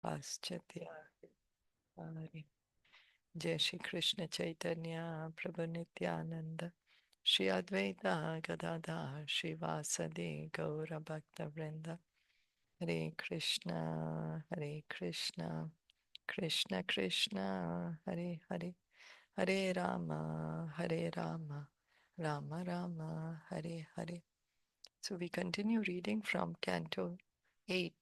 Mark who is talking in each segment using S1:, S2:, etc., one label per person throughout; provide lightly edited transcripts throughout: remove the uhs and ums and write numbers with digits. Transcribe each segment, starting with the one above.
S1: Paschatya Hari. Jai Shri Krishna Chaitanya Prabhu Nityananda Shri Advaita Gadadhar Shri Vasadi Gaura Bhakta Vrinda. Hare Krishna, Hare Krishna, Krishna Krishna, Hare Hare, Hare Rama, Hare Rama, Rama Rama, Hare Hare. So we continue reading from Canto 8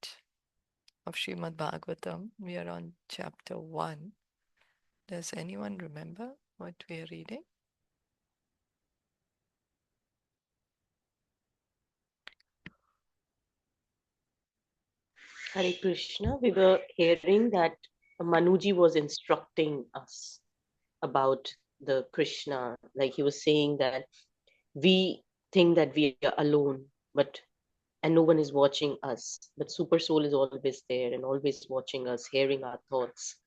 S1: of Srimad Bhagavatam. We are on chapter 1. Does anyone remember what we are reading?
S2: Hare Krishna, we were hearing that Manuji was instructing us about the Krishna. Like he was saying that we think that we are alone, and no one is watching us. But Super Soul is always there and always watching us, hearing our thoughts.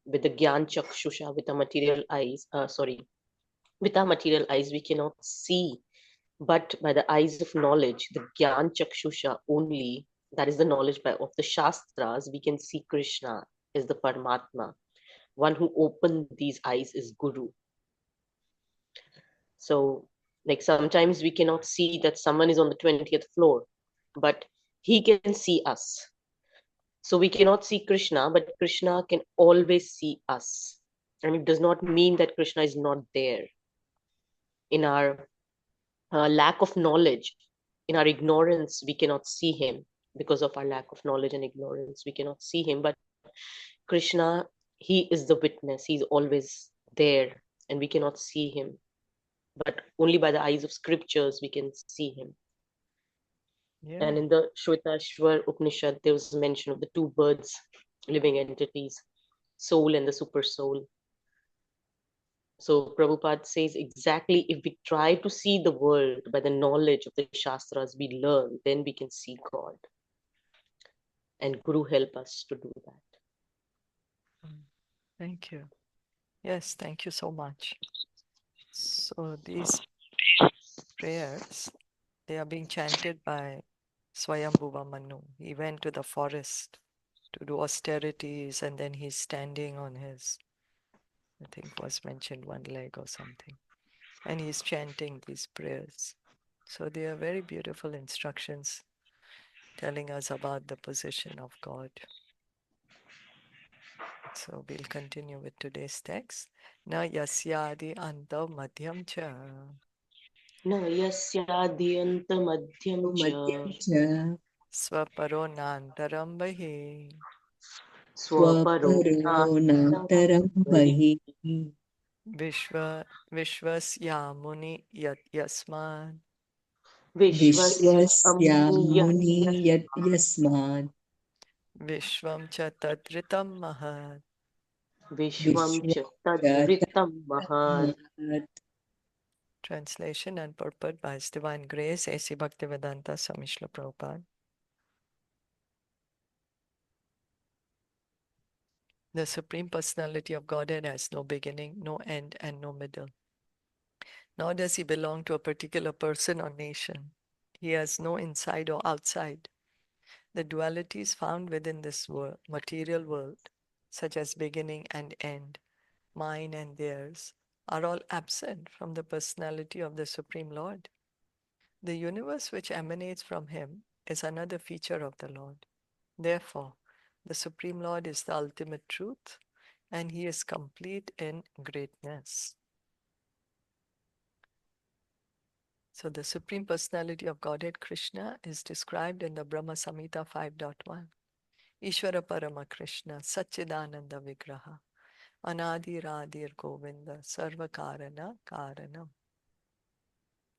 S2: With the Gyan Chakshusha, with the material eyes, with our material eyes, we cannot see. But by the eyes of knowledge, the Gyan Chakshusha only, that is the knowledge of the Shastras, we can see Krishna is the Paramatma. One who opened these eyes is Guru. So, like sometimes we cannot see that someone is on the 20th floor, but he can see us. So we cannot see Krishna, but Krishna can always see us. And it does not mean that Krishna is not there. In our lack of knowledge, in our ignorance, we cannot see him. Because of our lack of knowledge and ignorance, we cannot see him. But Krishna, he is the witness. He's always there, and we cannot see him. But only by the eyes of scriptures we can see him.
S1: Yeah.
S2: And in the Shvetashvar Upanishad, there was mention of the two birds, living entities, soul and the super soul. So Prabhupada says exactly, if we try to see the world by the knowledge of the Shastras we learn, then we can see God. And Guru help us to do that.
S1: Thank you. Yes, thank you so much. So these prayers, they are being chanted by Swayambhuva Manu. He went to the forest to do austerities, and then he's standing on his, I think was mentioned, one leg or something. And he's chanting these prayers. So they are very beautiful instructions telling us about the position of God. So we'll continue with today's text. Na yasyadi anta madhyam cha
S2: Na yasyadyantamadhyam cha
S3: Madhyam cha
S1: swaparo nantaram bahi
S2: swaparo
S3: swaparonantaram bahi
S1: vishwasyamuni yat yasmad
S3: vishwasya muni
S2: vishwasya
S3: yat yasmad
S1: vishvam cha tadritam mahat.
S2: vishwam cha
S3: vishwasya
S2: tadvritam mahad.
S3: tadmahat.
S1: Translation and purport by His Divine Grace, A.C. Bhaktivedanta Swami Srila Prabhupada. The Supreme Personality of Godhead has no beginning, no end, and no middle. Nor does he belong to a particular person or nation. He has no inside or outside. The dualities found within this world, material world, such as beginning and end, mine and theirs, are all absent from the personality of the Supreme Lord. The universe which emanates from him is another feature of the Lord. Therefore, the Supreme Lord is the ultimate truth, and he is complete in greatness. So the Supreme Personality of Godhead Krishna is described in the Brahma Samhita 5.1. Ishvara Parama Krishna Satchidananda Vigraha Anadi Radir Govinda Sarva Karana Karanam.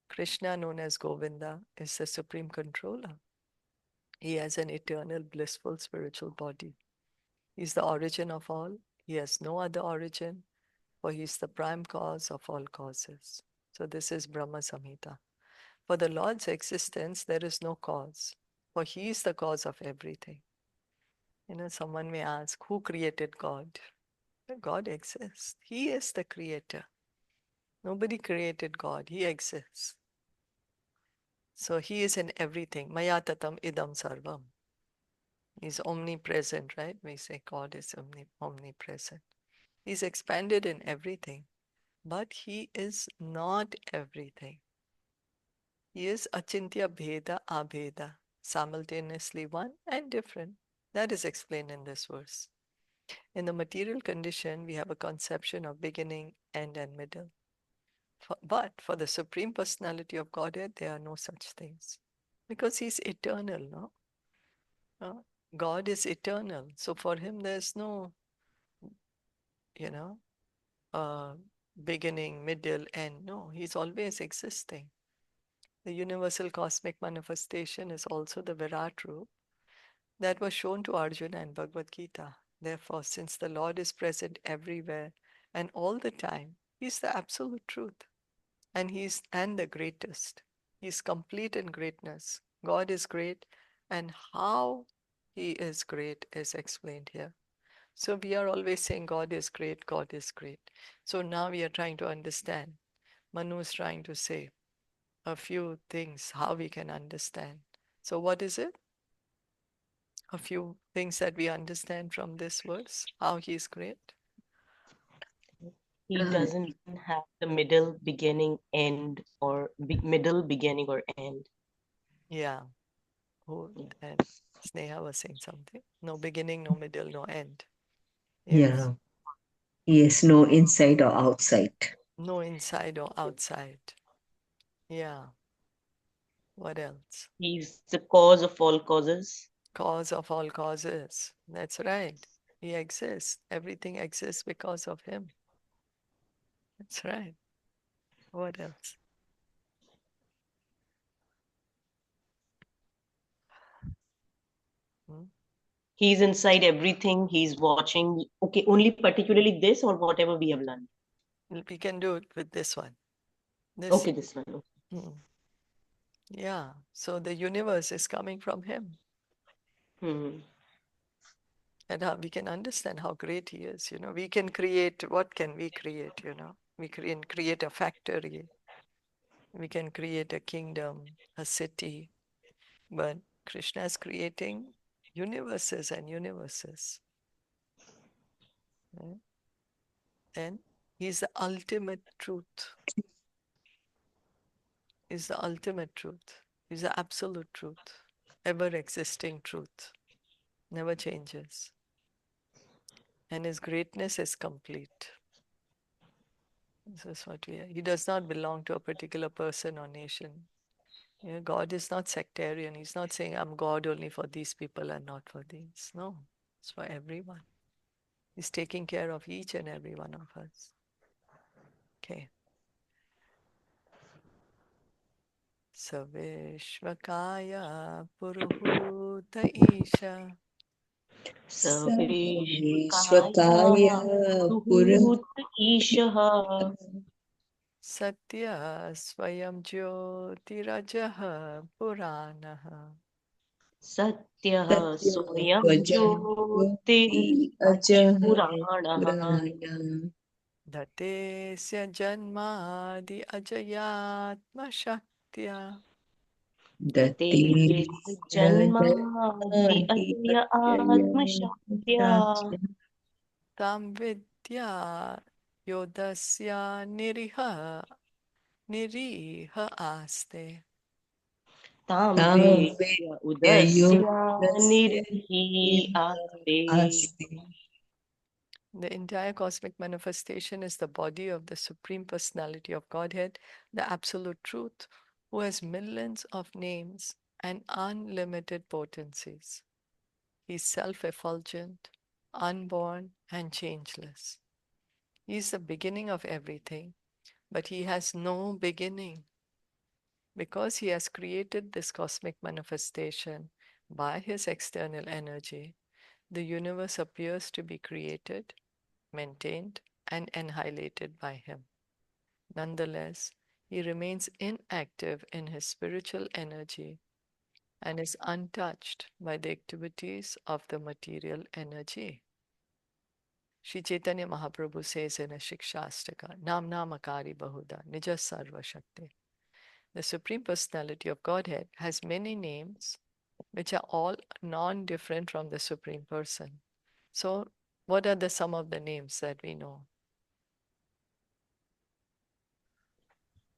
S1: Krishna, known as Govinda, is the Supreme Controller. He has an eternal blissful spiritual body. He is the origin of all. He has no other origin, for he is the prime cause of all causes. So this is Brahma Samhita. For the Lord's existence, there is no cause, for he is the cause of everything. Someone may ask, who created God? God exists. He is the creator. Nobody created God. He exists. So he is in everything. Maya tatam idam sarvam. He's omnipresent, right? We say God is omnipresent. He's expanded in everything, but he is not everything. He is achintya bheda abheda, simultaneously one and different. That is explained in this verse. In the material condition, we have a conception of beginning, end, and middle. But for the Supreme Personality of Godhead, there are no such things. Because he's eternal, no? God is eternal. So for him, there's no, you know, uh, beginning, middle, end. No, he's always existing. The universal cosmic manifestation is also the Virat Roop that was shown to Arjuna in Bhagavad Gita. Therefore, since the Lord is present everywhere and all the time, he's the absolute truth. And he's the greatest. He's complete in greatness. God is great, and how he is great is explained here. So we are always saying God is great, God is great. So now we are trying to understand. Manu is trying to say a few things how we can understand. So what is it? A few things that we understand from this verse, how he is great.
S2: He doesn't have the middle, beginning, end, or middle, beginning, or end.
S1: Yeah. Who and Sneha was saying something. No beginning, no middle, no end. Yes.
S3: Yeah. Yes, no inside or outside.
S1: No inside or outside. Yeah. What else?
S2: He's the cause of all causes.
S1: Cause of all causes. That's right. He exists. Everything exists because of him. That's right. What else? Hmm?
S2: He's inside everything. He's watching. Okay, only particularly this or whatever we have learned.
S1: We can do it with this one.
S2: Okay, this one.
S1: Hmm. Yeah. So the universe is coming from him.
S2: Hmm.
S1: And we can understand how great he is. We can create, what can we create? We can create a factory. We can create a kingdom, a city. But Krishna is creating universes and universes. Right? And he's the ultimate truth. He's the ultimate truth. He's the absolute truth. Ever existing truth. Never changes. And his greatness is complete. This is what we are. He does not belong to a particular person or nation. God is not sectarian. He's not saying, I'm God only for these people and not for these. No, it's for everyone. He's taking care of each and every one of us. Okay. Saveshvakaya Puruhuta Isha
S3: Sarveshvakaya
S2: Puruhut Ishaha
S1: Satya Swayam Jyotirajaha Puranaha
S2: Satyaha Soyam
S3: Jyoti
S2: Jyotir
S3: Ajaha
S2: Puranaha
S3: Purana
S1: Datesya Janmadi Ajayatma Shaktya
S2: Date Janmadi
S3: Jnanadi
S2: Atya
S3: Ajaya
S2: Atma Shaktya
S3: Purana
S1: Tam Vidya Yodasya Niriha Aste.
S2: Tam
S3: Tam
S2: Vedya Udasya
S3: Vedayodasya
S2: Nirhi Aste.
S3: Aste.
S1: The entire cosmic manifestation is the body of the Supreme Personality of Godhead, the Absolute Truth, who has millions of names and unlimited potencies. He is self-effulgent, unborn, and changeless. He is the beginning of everything, but he has no beginning. Because he has created this cosmic manifestation by his external energy, the universe appears to be created, maintained, and annihilated by him. Nonetheless, he remains inactive in his spiritual energy and is untouched by the activities of the material energy. Sri Chaitanya Mahaprabhu says in a Shikshastaka, Nam Namakari Bahuda, Nija Sarva Shakti. The Supreme Personality of Godhead has many names which are all non-different from the Supreme Person. So, what are some of the names that we know?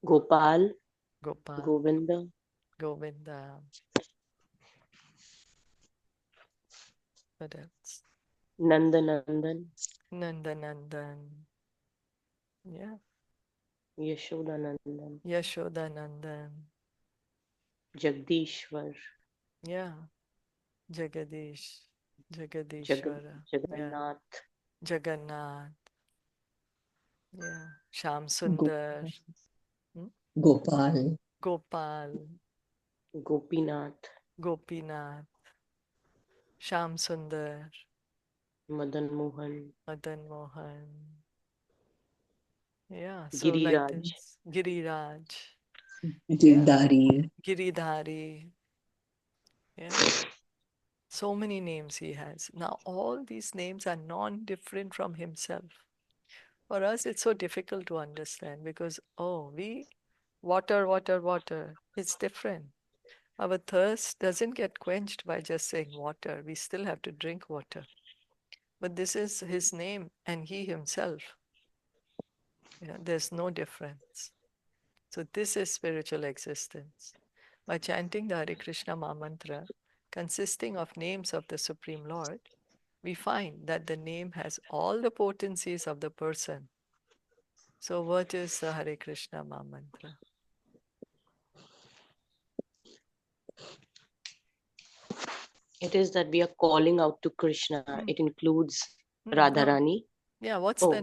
S2: Gopal,
S1: Gopal,
S2: Govinda,
S1: Govinda, what else?
S2: Nandanandan,
S1: Nandanandan, yeah,
S2: Yashodanandan,
S1: Yashodanandan,
S2: Jagdishwar,
S1: yeah, Jagadish, Jagadishwara, yeah,
S2: Jagannath,
S1: Jagannath, yeah, Sham Sundar,
S3: Gopal,
S1: hmm?
S3: Gopal,
S1: Gopal,
S2: Gopinath,
S1: Gopinath, Sham Sundar,
S2: Madan Mohan,
S1: Madan Mohan, yeah, so like
S2: Giriraj,
S1: this, Giriraj, yeah,
S3: Girdhari,
S1: Giridhari, yeah, so many names he has. Now, all these names are non-different from himself. For us, it's so difficult to understand because, oh, water, water, water, it's different. Our thirst doesn't get quenched by just saying water. We still have to drink water. But this is his name and he himself. There's no difference. So this is spiritual existence. By chanting the Hare Krishna Mahamantra, consisting of names of the Supreme Lord, we find that the name has all the potencies of the person. So what is the Hare Krishna Mahamantra?
S2: it is that we are calling out to Krishna. It includes
S1: No.
S2: Radharani.
S1: Yeah, what's
S2: Oh,
S1: the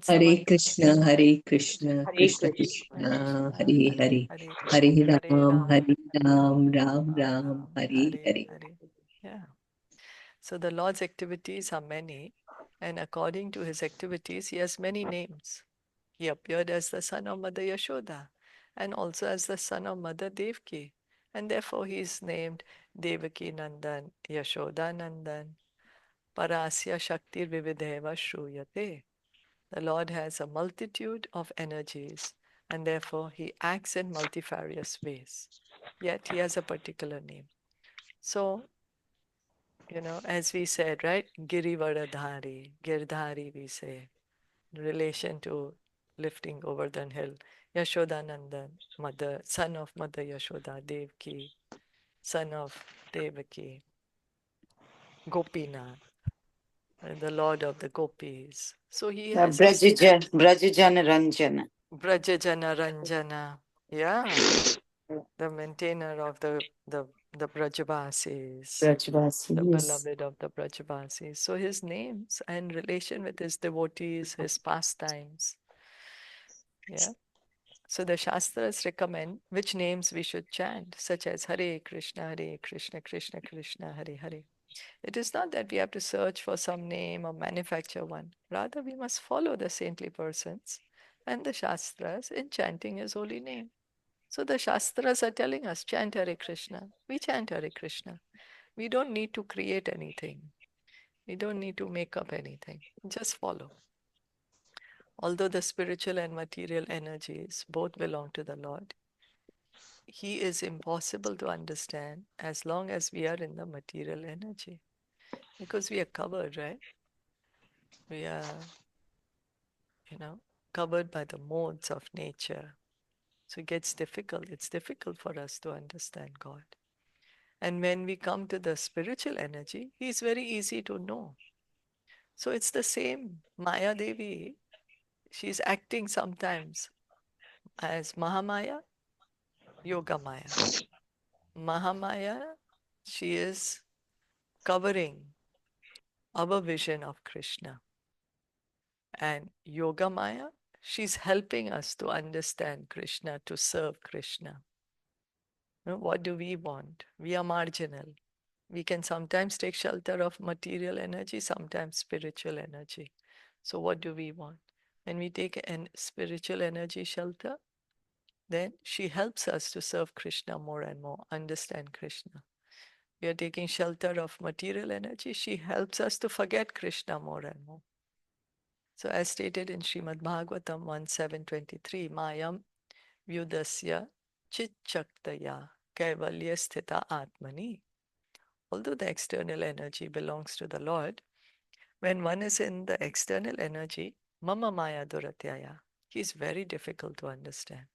S3: Hare
S1: mantra?
S3: Krishna, Hare Krishna,
S2: Hare
S3: Krishna
S2: Krishna.
S1: Hare
S3: Krishna,
S1: Krishna,
S3: Hare
S1: Hare
S3: Hare,
S1: Hare,
S3: Hare
S1: Hare Ram,
S3: Ram, Ram
S1: Ram
S3: Ram, Hare
S1: Hare
S3: Hare.
S1: Hare. Yeah. So the Lord's activities are many, and according to his activities, he has many names. He appeared as the son of Mother Yashoda and also as the son of Mother Devaki. And therefore he is named Devaki Nandan, Yashoda Nandan, Parasya Shaktir Vividheva Shruyate. The Lord has a multitude of energies and therefore he acts in multifarious ways. Yet he has a particular name. So, as we said, right? Girivaradhari, Girdhari, we say, in relation to lifting over the hill. Yashodanandan, mother, son of Mother Yashoda, Devaki, son of Devaki, Gopinath, and the Lord of the Gopis. So he has his
S4: Brajajana Ranjana.
S1: Brajajana Ranjana. Yeah, the maintainer of the Brajavasis,
S4: Brajvasi,
S1: the
S4: yes.
S1: beloved of the Brajavasis. So his names and relation with his devotees, his pastimes. Yeah. So the Shastras recommend which names we should chant, such as Hare Krishna, Krishna Krishna, Hare Hare. It is not that we have to search for some name or manufacture one. Rather, we must follow the saintly persons and the Shastras in chanting his holy name. So the Shastras are telling us, chant Hare Krishna. We chant Hare Krishna. We don't need to create anything. We don't need to make up anything. Just follow. Although the spiritual and material energies both belong to the Lord, he is impossible to understand as long as we are in the material energy. Because we are covered, right? We are, covered by the modes of nature. So it gets difficult. It's difficult for us to understand God. And when we come to the spiritual energy, he is very easy to know. So it's the same Maya Devi. She's acting sometimes as Mahamaya, Yoga Maya. Mahamaya, she is covering our vision of Krishna. And Yoga Maya, she's helping us to understand Krishna, to serve Krishna. What do we want? We are marginal. We can sometimes take shelter of material energy, sometimes spiritual energy. So what do we want? When we take a spiritual energy shelter, then she helps us to serve Krishna more and more, understand Krishna. We are taking shelter of material energy, she helps us to forget Krishna more and more. So as stated in Srimad Bhagavatam 1.7.23, Mayam Vyudasya Chitchaktaya Kaivalya Sthita Atmani. although the external energy belongs to the Lord, when one is in the external energy, Mama Maya Duratyaya, he is very difficult to understand.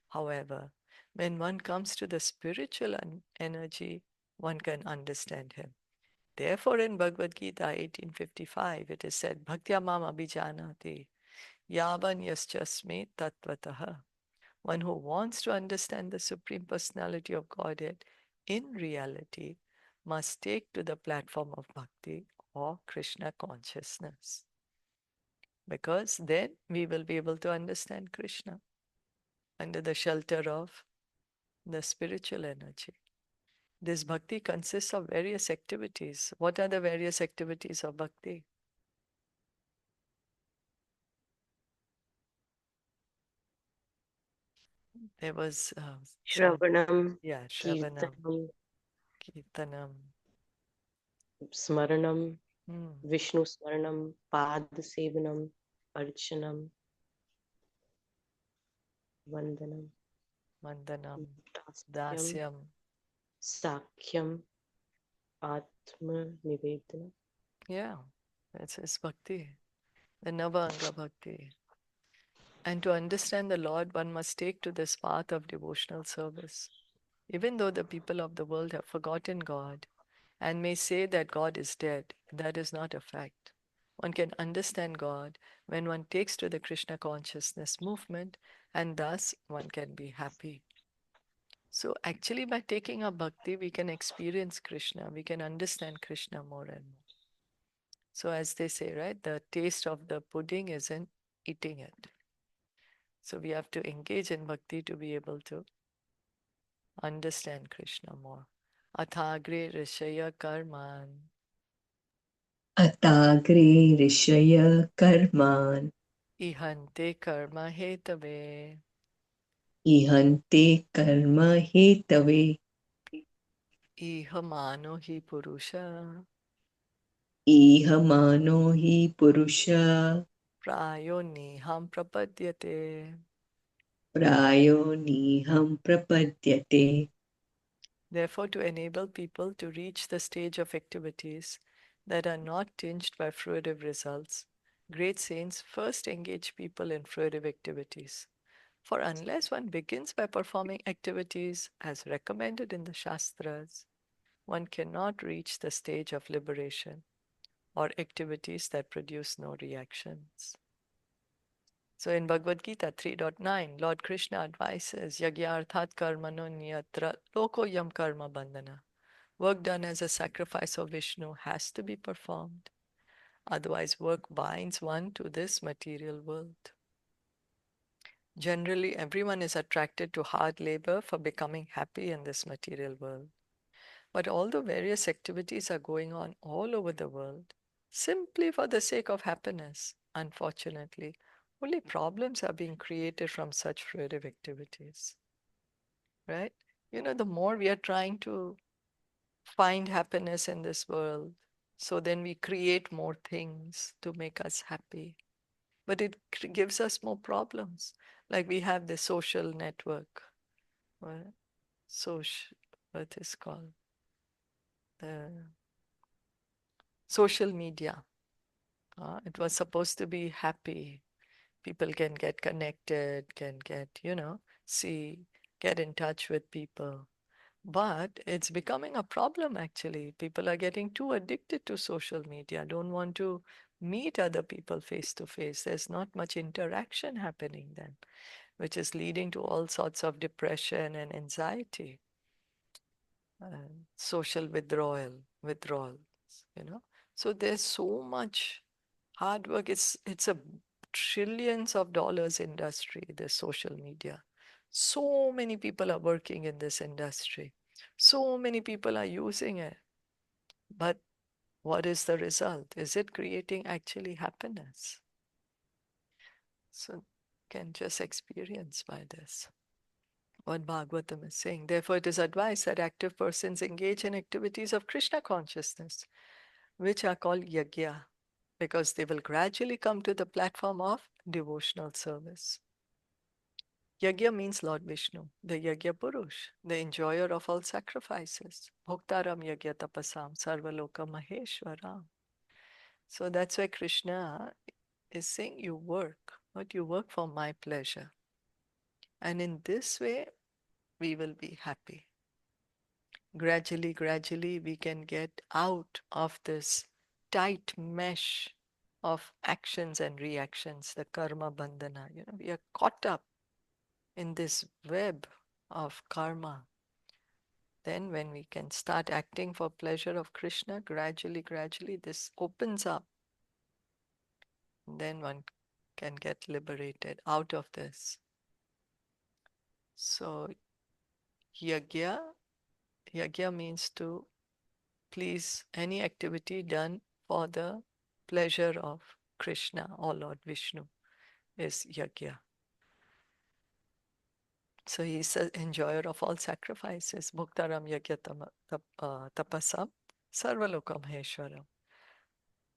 S1: However, when one comes to the spiritual energy, one can understand him. Therefore, in Bhagavad Gita 1855, it is said, Bhaktya Mama Bijanati, Yavan Yaschasme Tattvataha. One who wants to understand the Supreme Personality of Godhead in reality must take to the platform of bhakti or Krishna consciousness. Because then we will be able to understand Krishna under the shelter of the spiritual energy. This bhakti consists of various activities. What are the various activities of bhakti? There was
S2: Shravanam,
S1: Shravanam,
S2: Kirtanam,
S1: Kirtanam.
S2: Smaranam,
S1: Hmm.
S2: Vishnu Smaranam, Pad Sevanam, Archanam, Vandanam,
S1: Vandanam,
S2: Dasyam,
S1: Dasyam.
S2: Sakhyam, Atma Nivedana.
S1: Yeah, that's bhakti, the Navanga bhakti. And to understand the Lord, one must take to this path of devotional service. Even though the people of the world have forgotten God and may say that God is dead, that is not a fact. One can understand God when one takes to the Krishna consciousness movement, and thus one can be happy. So actually by taking up bhakti, we can experience Krishna, we can understand Krishna more and more. So as they say, right, the taste of the pudding is in eating it. So we have to engage in bhakti to be able to understand Krishna more. Athagre rishaya karman
S3: Atagre rishaya karman
S1: ihante karma hetave
S3: ihante karma hetave
S1: ihamano hi purusha
S3: ihamano hi purusha
S1: prayo niham prapadyate.
S3: prayo niham prapadyate.
S1: Therefore, to enable people to reach the stage of activities that are not tinged by fruitive results, great saints first engage people in fruitive activities. For unless one begins by performing activities as recommended in the Shastras, one cannot reach the stage of liberation or activities that produce no reactions. So in Bhagavad Gita 3.9, Lord Krishna advises Yagyarthat karmano niyatra loko yam karma bandhana. Work done as a sacrifice of Vishnu has to be performed. Otherwise, work binds one to this material world. Generally, everyone is attracted to hard labor for becoming happy in this material world. But although various activities are going on all over the world, simply for the sake of happiness, unfortunately, only problems are being created from such fruitive activities. Right? You know, the more we are trying to find happiness in this world, so then we create more things to make us happy. But it gives us more problems. Like we have the social network, social, what is called? The social media. It was supposed to be happy. People can get connected, can get, see, get in touch with people. But it's becoming a problem actually. People are getting too addicted to social media, don't want to meet other people face to face. There's not much interaction happening then, which is leading to all sorts of depression and anxiety, social withdrawals, you know. So there's so much hard work. It's a trillions of dollars industry, the social media. So many people are working in this industry. So many people are using it. But what is the result? Is it creating actually happiness? So can just experience by this what Bhagavatam is saying. Therefore, it is advised that active persons engage in activities of Krishna consciousness, which are called yagya, because they will gradually come to the platform of devotional service. Yajna means Lord Vishnu, the Yajna Purush, the enjoyer of all sacrifices. Bhoktaram Yajna Tapasam Sarvaloka Maheshwaram. So that's why Krishna is saying you work, but you work for my pleasure. And in this way, we will be happy. Gradually, we can get out of this tight mesh of actions and reactions, the karma bandhana. We are caught up in this web of karma. Then when we can start acting for pleasure of Krishna, gradually, this opens up. Then one can get liberated out of this. So yajna means to please any activity done for the pleasure of Krishna or Lord Vishnu is yajna. So he's the enjoyer of all sacrifices. Bhuktaram yajna tapasam sarvalokam maheshwaram.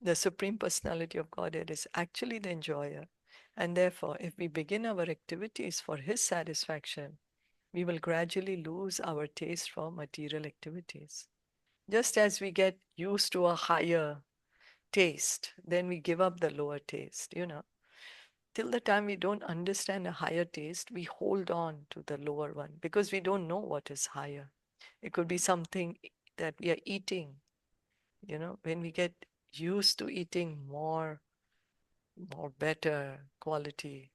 S1: The Supreme Personality of Godhead is actually the enjoyer. And therefore, if we begin our activities for his satisfaction, we will gradually lose our taste for material activities. Just as we get used to a higher taste, then we give up the lower taste, Till the time we don't understand a higher taste, we hold on to the lower one because we don't know what is higher. It could be something that we are eating, when we get used to eating more better quality,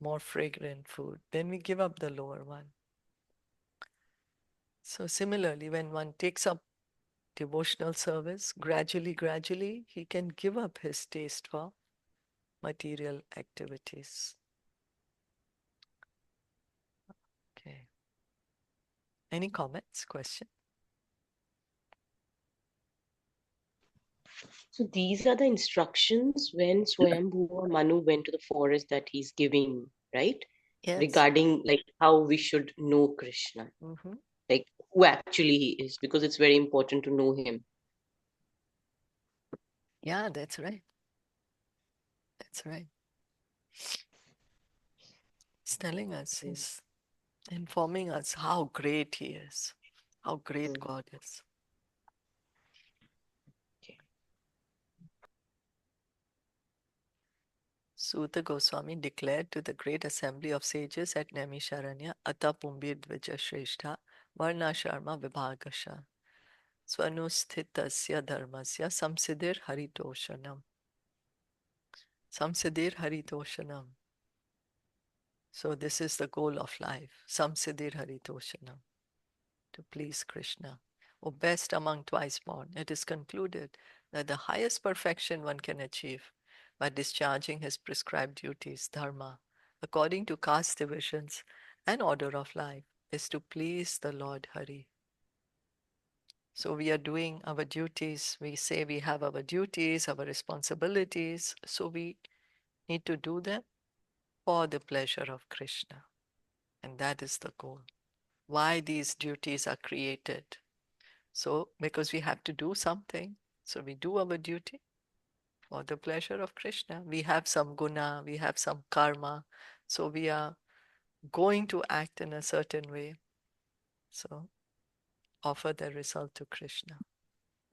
S1: more fragrant food, then we give up the lower one. So similarly, when one takes up devotional service, gradually, he can give up his taste for material activities. Okay. Any comments, question?
S2: So these are the instructions when Swayambhu or Manu went to the forest that he's giving, right?
S1: Yes.
S2: Regarding like how we should know Krishna, like who actually he is, because it's very important to know him.
S1: Yeah, that's right. That's right. He's telling us, he's informing us how great he is, how great God is.
S2: Okay.
S1: Suta Goswami declared to the great assembly of sages at Naimisharanya, Ata Pumbir Dvija Shrestha, Varna Sharma Vibhagasha, Swanusthitasya Dharmasya, Samsidir Haritoshanam. Samsidir Haritoshanam. So this is the goal of life, Samsidir Haritoshanam, to please Krishna. O best among twice born, it is concluded that the highest perfection one can achieve by discharging his prescribed duties, dharma, according to caste divisions and order of life, is to please the Lord Hari. So we are doing our duties. We say we have our duties, our responsibilities. So we need to do them for the pleasure of Krishna. And that is the goal. Why these duties are created. So, because we have to do something, so we do our duty for the pleasure of Krishna. We have some guna, we have some karma, so we are going to act in a certain way. So, offer the result to Krishna.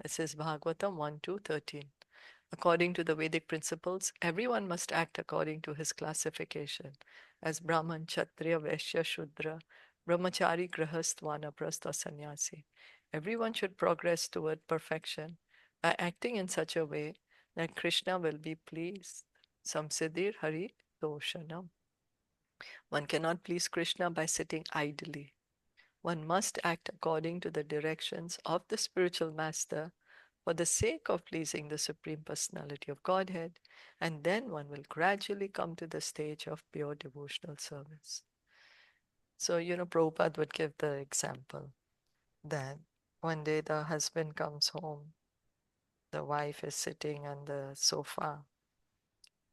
S1: This is Bhagavatam 1-13. According to the Vedic principles, everyone must act according to his classification as Brahman, Kshatriya, Vaishya, Shudra, Brahmachari, Grahast, Vanaprastha, or Sannyasi. Everyone should progress toward perfection by acting in such a way that Krishna will be pleased. Samsiddhir Hari Doshanam. One cannot please Krishna by sitting idly. One must act according to the directions of the spiritual master for the sake of pleasing the Supreme Personality of Godhead, and then one will gradually come to the stage of pure devotional service. So, Prabhupada would give the example that one day the husband comes home, the wife is sitting on the sofa,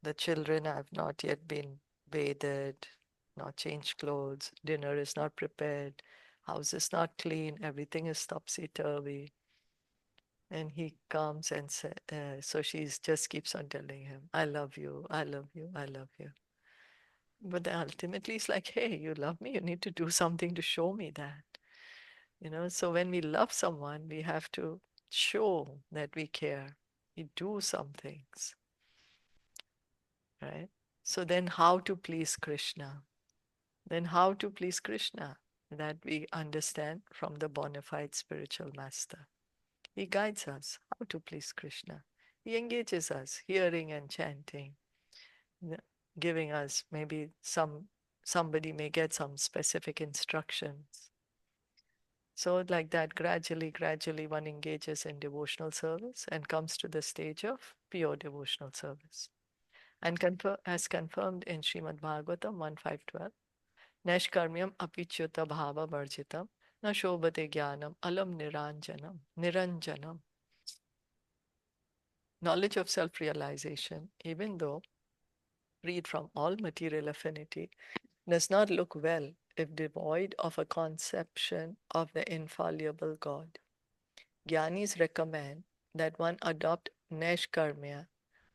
S1: the children have not yet been bathed, not changed clothes, dinner is not prepared, house is not clean, everything is topsy-turvy. And he comes and so she just keeps on telling him, I love you, I love you, I love you. But then ultimately it's like, hey, you love me, you need to do something to show me that. So when we love someone, we have to show that we care. We do some things, right? So then how to please Krishna? Then how to please Krishna? That we understand from the bona fide spiritual master. He guides us how to please Krishna. He engages us, hearing and chanting, giving us maybe somebody may get some specific instructions. So like that, gradually one engages in devotional service and comes to the stage of pure devotional service. And as confirmed in Srimad Bhagavatam 1.5.12, Nashkarmyam apichyuta bhava varjitam na shobhate jnanam alam niranjanam. Knowledge of self-realization, even though freed from all material affinity, does not look well if devoid of a conception of the infallible God. Gyanis recommend that one adopt Nashkarmya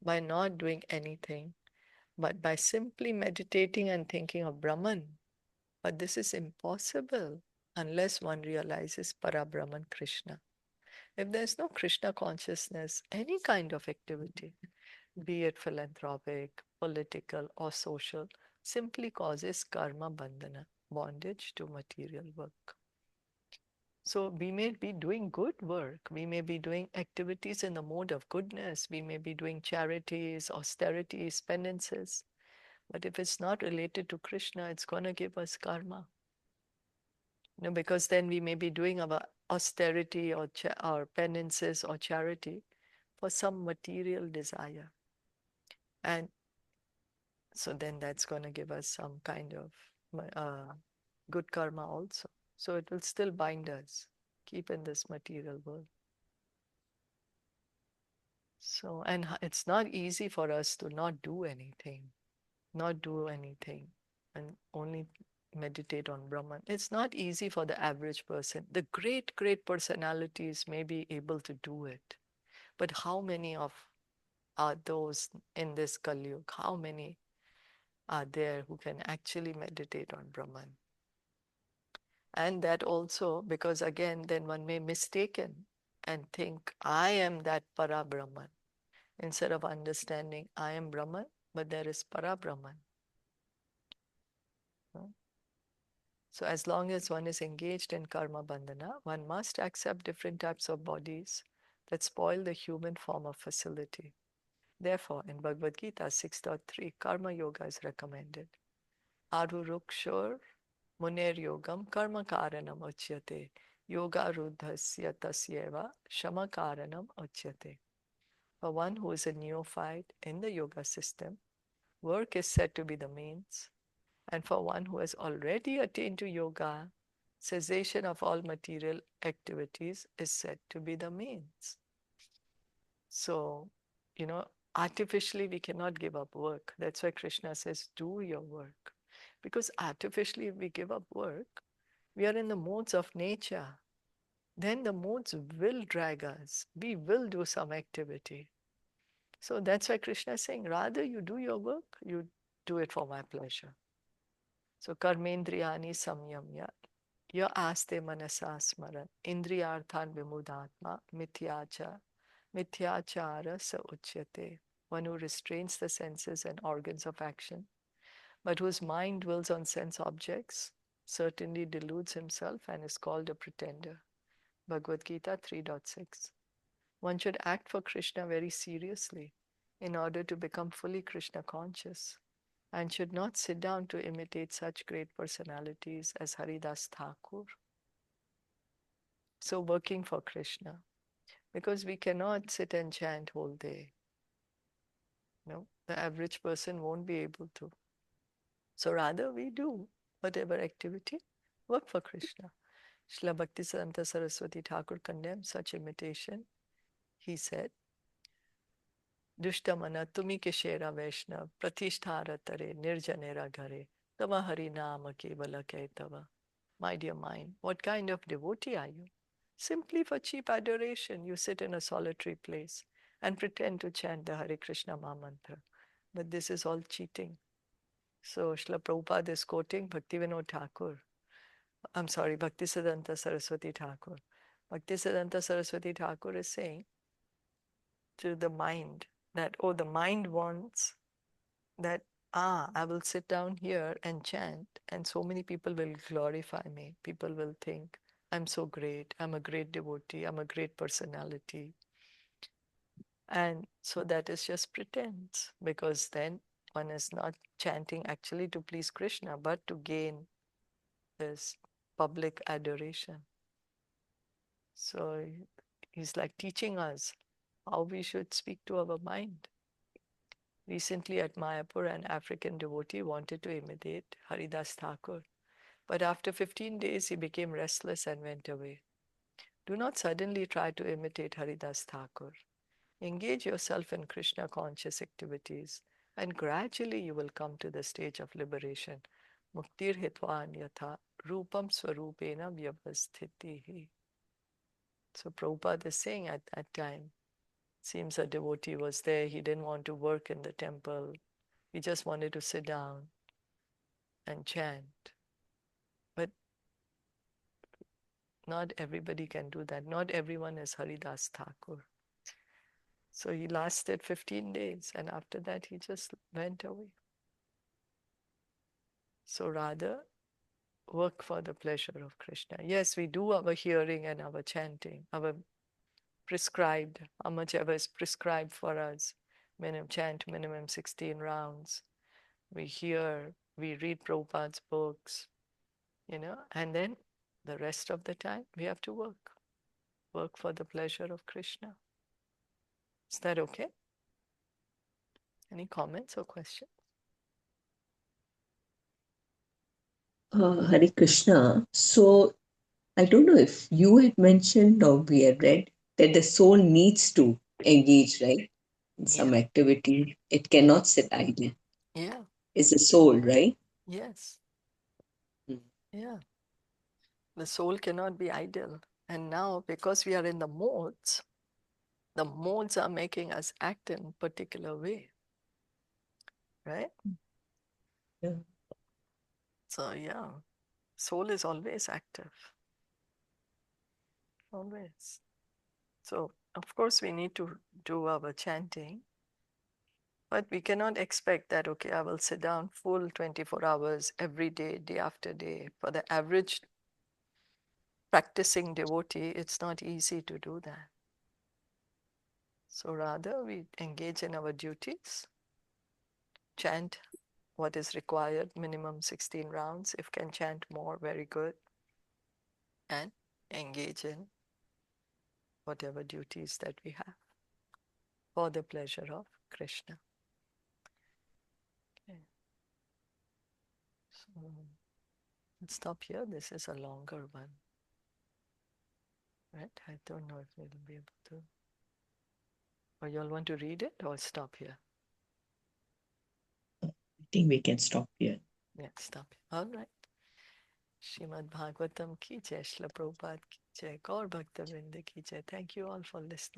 S1: by not doing anything, but by simply meditating and thinking of Brahman. But this is impossible unless one realizes Parabrahman Krishna. If there's no Krishna consciousness, any kind of activity, be it philanthropic, political, or social, simply causes karma bandhana, bondage to material work. So we may be doing good work, we may be doing activities in the mode of goodness, we may be doing charities, austerities, penances, but if it's not related to Krishna, it's going to give us karma. Because then we may be doing our austerity or penances or charity for some material desire. And so then that's going to give us some kind of good karma also. So it will still bind us, keep in this material world. So, and it's not easy for us to not do anything, and only meditate on Brahman. It's not easy for the average person. The great personalities may be able to do it. But how many are those in this Kali Yuga? How many are there who can actually meditate on Brahman? And that also, because again, then one may mistaken and think, I am that Para Brahman. Instead of understanding, I am Brahman, but there is Para Brahman. So as long as one is engaged in karma bandhana, one must accept different types of bodies that spoil the human form of facility. Therefore, in Bhagavad Gita 6.3, karma yoga is recommended. Arurukshor muner yogam karma karanam uchyate yoga ruddhasya tasyeva shama karanam uchyate. For one who is a neophyte in the yoga system, work is said to be the means. And for one who has already attained to yoga, cessation of all material activities is said to be the means. So, artificially we cannot give up work. That's why Krishna says, do your work. Because artificially if we give up work, we are in the modes of nature. Then the modes will drag us. We will do some activity. So that's why Krishna is saying, rather you do your work, you do it for my pleasure. So karmendriyani samyamya ya aste manasa smaran indriyarthan vimudatma mithyachara sa uchyate. One who restrains the senses and organs of action, but whose mind dwells on sense objects, certainly deludes himself and is called a pretender. Bhagavad Gita 3.6. One should act for Krishna very seriously in order to become fully Krishna conscious, and should not sit down to imitate such great personalities as Haridas Thakur. So working for Krishna, because we cannot sit and chant whole day. No, the average person won't be able to. So rather we do whatever activity, work for Krishna. Srila Bhaktisiddhanta Saraswati Thakur condemned such imitation. He said, Dushtamana tumi ke shera Vaishnav pratisthara tare nirjanera ghare tava hari nama kevala kaitava. My dear mind, what kind of devotee are you? Simply for cheap adoration, you sit in a solitary place and pretend to chant the Hare Krishna Maha Mantra. But this is all cheating. So Srila Prabhupada is quoting Bhaktivinoda Thakur. I'm sorry, Bhaktisiddhanta Saraswati Thakur. Bhaktisiddhanta Saraswati Thakur is saying to the mind that, oh, the mind wants that, I will sit down here and chant, and so many people will glorify me. People will think, I'm so great, I'm a great devotee, I'm a great personality. And so that is just pretense, because then one is not chanting actually to please Krishna, but to gain this public adoration. So he's like teaching us how we should speak to our mind. Recently at Mayapur, an African devotee wanted to imitate Haridas Thakur, but after 15 days he became restless and went away. Do not suddenly try to imitate Haridas Thakur. Engage yourself in Krishna conscious activities, and gradually you will come to the stage of liberation. Muktir hitva anyatha rupam swarupena vyavasthitihi. So Prabhupada is saying at that time, seems a devotee was there, he didn't want to work in the temple, he just wanted to sit down and chant. But not everybody can do that. Not everyone is Haridas Thakur. So he lasted 15 days, and after that he just went away. So rather, work for the pleasure of Krishna. Yes, we do our hearing and our chanting, our prescribed, how much ever is prescribed for us. Chant minimum 16 rounds. We hear, we read Prabhupada's books, and then the rest of the time we have to work for the pleasure of Krishna. Is that okay? Any comments or questions?
S3: Hare Krishna. So I don't know if you had mentioned or we had read that the soul needs to engage, right? In some activity. It cannot sit idle.
S1: Yeah.
S3: It's the soul, right?
S1: Yes.
S3: Mm.
S1: Yeah. The soul cannot be idle. And now, because we are in the modes are making us act in a particular way. Right?
S3: Yeah.
S1: So, yeah, soul is always active. Always. So, of course, we need to do our chanting. But we cannot expect that, okay, I will sit down full 24 hours every day, day after day. For the average practicing devotee, it's not easy to do that. So rather, we engage in our duties, chant what is required, minimum 16 rounds. If can chant more, very good. And engage in whatever duties that we have for the pleasure of Krishna. Okay. So let's stop here. This is a longer one. Right? I don't know if we'll be able to. Or you all want to read it or stop here?
S3: I think we can stop here.
S1: Yeah, stop here. All right. Srimad Bhagavatam ki jai, Srila Prabhupada ki jai, Gaur Bhakta Vrinda ki jai. Thank you all for listening.